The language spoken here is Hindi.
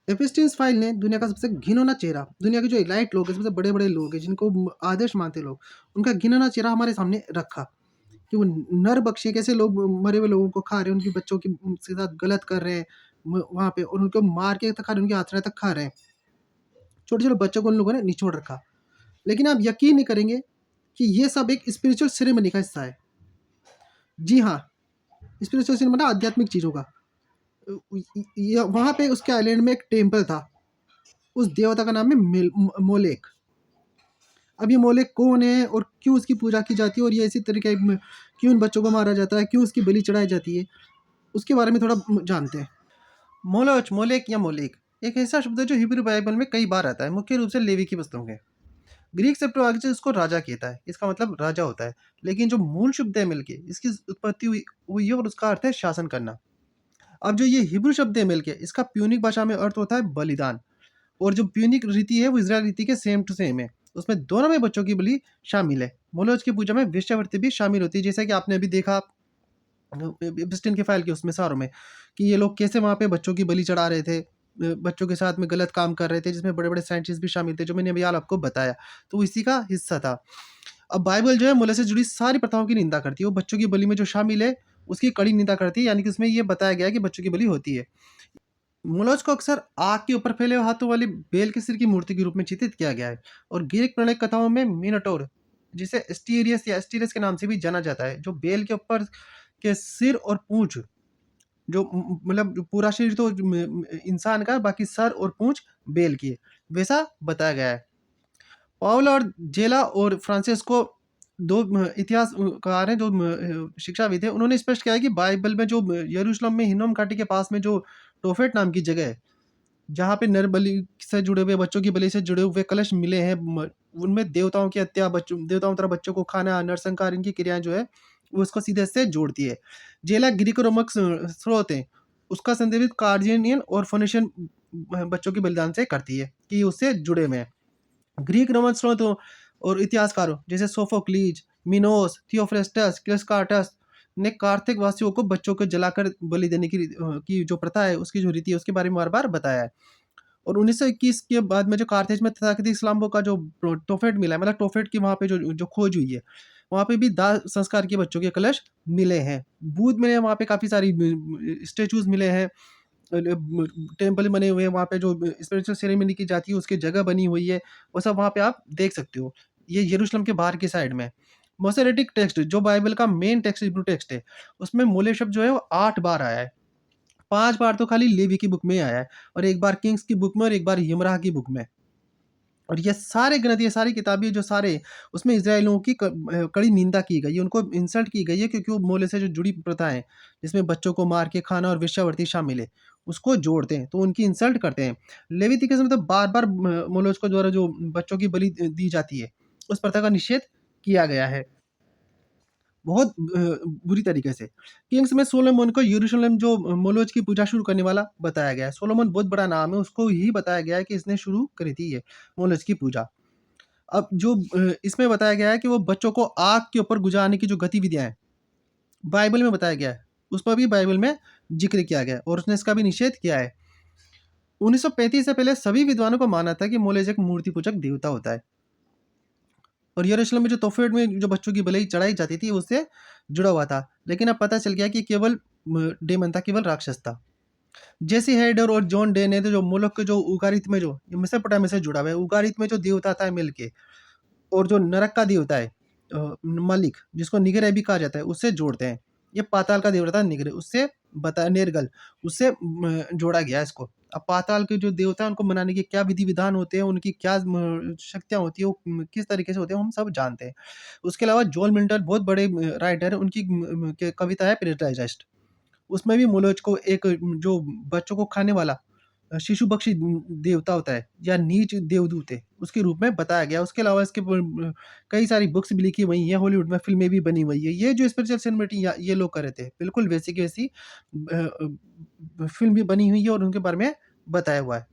एपिस्टीन्स फाइल ने दुनिया का सबसे घिनौना चेहरा, दुनिया के जो एलाइट लोग हैं, सबसे बड़े-बड़े लोग हैं, जिनको आदर्श मानते लोग, उनका घिनौना चेहरा हमारे सामने रखा कि वो नर-बख्शे कैसे लोग मरे हुए लोगों को खा रहे हैं, उनके बच्चों की के साथ गलत कर रहे हैं वहाँ पे, और उनको मार के तक खा रहे हैं, उनकी आत्रा तक खा रहे हैं। छोटे-छोटे बच्चों को उन लोगों ने निचोड़ रखा। लेकिन आप यकीन नहीं करेंगे कि ये सब एक स्पिरिचुअल सेरेमनी का हिस्सा है। जी हाँ, स्पिरिचुअल सेरेमनी मतलब आध्यात्मिक चीज़ों का। वहाँ पे उसके आइलैंड में एक टेम्पल था। उस देवता का नाम है मोलेक। अब ये मोलेक कौन है और क्यों उसकी पूजा की जाती है और ये इसी तरीके क्यों इन बच्चों को मारा जाता है, क्यों उसकी बलि चढ़ाई जाती है, उसके बारे में थोड़ा जानते हैं। मोलोच, मोलेक या मोलेक एक ऐसा शब्द है जो हिब्रू बाइबल में कई बार आता है, मुख्य रूप से लेवी की पुस्तकों में। ग्रीक सेप्टुअगिंट से इसको राजा कहता है, इसका मतलब राजा होता है। लेकिन जो मूल शब्द है मिलके इसकी उत्पत्ति हुई है और उसका अर्थ है शासन करना। अब जो ये हिब्रू शब्द है मिलके इसका प्यूनिक भाषा में अर्थ होता है बलिदान, और जो प्यूनिक रीति है वो इज़राइल रीति के सेम टू सेम है। उसमें दोनों में बच्चों की बलि शामिल है। मोलोच की पूजा में वेश्यावृत्ति भी शामिल होती है, जैसा कि आपने अभी देखा एपस्टीन की फाइल के उसमें सारों में कि ये लोग कैसे वहाँ पे बच्चों की बलि चढ़ा रहे थे, बच्चों के साथ में गलत काम कर रहे थे, जिसमें बड़े-बड़े साइंटिस्ट भी शामिल थे, जो मैंने अभी हाल आपको बताया। तो इसी का हिस्सा था। अब बाइबल जो है मोलेस से जुड़ी सारी प्रथाओं की निंदा करती है। वो बच्चों की बलि में जो शामिल है, उसकी कड़ी निंदा करती है, यानी कि उसमें ये बताया गया है कि बच्चों की बलि होती है। मोलस्क को अक्सर आग के ऊपर फैले हाथों वाली बेल के सिर की मूर्ति के रूप में चित्रित किया गया है, और ग्रीक प्रणय कथाओं में मिनोटोर, जिसे एस्टीरियस या एस्टीरियस के नाम से भी जाना जाता है, जो बेल के ऊपर के सिर और पूंछ, जो मतलब जो पूरा शरीर तो इंसान का, बाकी सर और पूंछ बेल की है, वैसा बताया गया है। पाउल और जेला और फ्रांसिस्को दो इतिहासकार हैं जो शिक्षाविद हैं। उन्होंने स्पष्ट किया है कि बाइबल में जो यरूशलेम में हिन्नोम घाटी के पास में जो टोफेट नाम की जगह है, जहाँ पे नर बलि से जुड़े हुए, बच्चों की बलि से जुड़े हुए कलश मिले हैं, उनमें देवताओं की हत्या, बच्चों देवताओं तरह बच्चों को खाना, नरसंहार, इनकी क्रियाएं जो है वो उसको सीधे से जोड़ती है। जेला ग्रीको रोमक स्रोत है, उसका संदर्भित कार्जिनियन और फोनिशियन बच्चों के बलिदान से करती है कि उससे जुड़े हुए हैं। ग्रीक रोमन स्रोतों और इतिहासकारों जैसे सोफोक्लीज, मिनोस, थियोफ्रेस्टस, क्लिस्कार्टस ने कार्थिक वासियों को बच्चों को जलाकर बलि देने की जो प्रथा है, उसकी जो रीति है, उसके बारे में बार-बार बताया है। और 1921 के बाद में जो कार्थेज में तथाकथित इस्लामों का जो टोफेट मिला है, मतलब टोफेट की वहाँ पे जो जो खोज हुई है, वहाँ पे भी दाह संस्कार के बच्चों के कलश मिले हैं। बुद्ध मिले हैं, वहाँ पे काफ़ी सारी स्टैचूज़ मिले हैं। टेम्पल बने हुए हैं, वहाँ पे जो स्पिरिचुअल सेरेमनी की जाती है उसकी जगह बनी हुई है, वो सब वहाँ पे आप देख सकते हो। ये यरूशलेम के बाहर की साइड में है। मोसेरेटिक टेक्स्ट जो बाइबल का मेन टेक्स्ट हिब्रू टेक्स्ट है, उसमें मूल शब्द जो है वो 8 बार आया है। 5 बार तो खाली लेवी की बुक में आया है, और 1 बार किंग्स की बुक में, और 1 बार यिम्राह की बुक में। और ये सारे ग्रंथ, ये सारी किताबें जो सारे, उसमें इज़राइलियों की कड़ी निंदा की गई है, उनको इंसल्ट की गई है, क्योंकि वो मोले से जो जुड़ी प्रथाएँ, जिसमें बच्चों को मार के खाना और वेश्यावृत्ति शामिल है, उसको जोड़ते हैं, तो उनकी इंसल्ट करते हैं। लेवितिकस में तो बार-बार मोलोज के द्वारा जो बच्चों की बलि दी जाती है, उस प्रथा का निषेध किया गया है। बहुत बुरी तरीके से। किंग्स में सोलोमन को यरूशलेम जो मोलोज की पूजा शुरू करने वाला बताया गया है। सोलोमन बहुत बड़ा नाम है, उसको ही बताया गया है कि इसने शुरू करी थी ये मोलोज की पूजा। अब जो इसमें बताया गया है कि वो बच्चों को आग के ऊपर गुज़ारने की जो गतिविधियाँ हैं, बाइबल में बताया गया है। उस पर भी बाइबल में ज़िक्र किया गया है, और उसने इसका भी निषेध किया है। 1935 से पहले सभी विद्वानों को माना था कि मोलेज एक मूर्ति पूजक देवता होता है। और यरूशलेम में जो तोफेट में जो बच्चों की बलि चढ़ाई जाती थी, उससे जुड़ा हुआ था। लेकिन अब पता चल गया कि केवल डेमन था, केवल राक्षस था। जेसी हेडर और जॉन डे ने तो जो मोलोक के जो उगारित में जो मेसोपोटामिया से जुड़ा हुआ है, उगारित में जो देवता था मिल के, और जो नरक का देवता है मालिक, जिसको निगरे भी कहा जाता है, उससे जोड़ते हैं। ये पाताल का देवता था निगरे, उससे बता नेर्गल, उससे जोड़ा गया है इसको। अब पाताल के जो देवता हैं उनको मनाने के क्या विधि-विधान होते हैं, उनकी क्या शक्तियाँ होती हैं, वो किस तरीके से होते हैं, हम सब जानते हैं। उसके अलावा जॉन मिल्टन बहुत बड़े राइटर हैं, उनकी कविता है पैराडाइजस्ट। उसमें भी मोलोच को एक जो बच्चों को खाने वाला शिशु बख्शी देवता होता है, या नीच देवदूत है, उसके रूप में बताया गया है। उसके अलावा इसके कई सारी बुक्स भी लिखी हुई हैं, हॉलीवुड में फ़िल्में भी बनी हुई है। ये जो स्पिरिचुअल सेलिब्रिटी या ये लोग कर रहे थे, बिल्कुल वैसी की वैसी फ़िल्म भी बनी हुई है और उनके बारे में बताया हुआ है।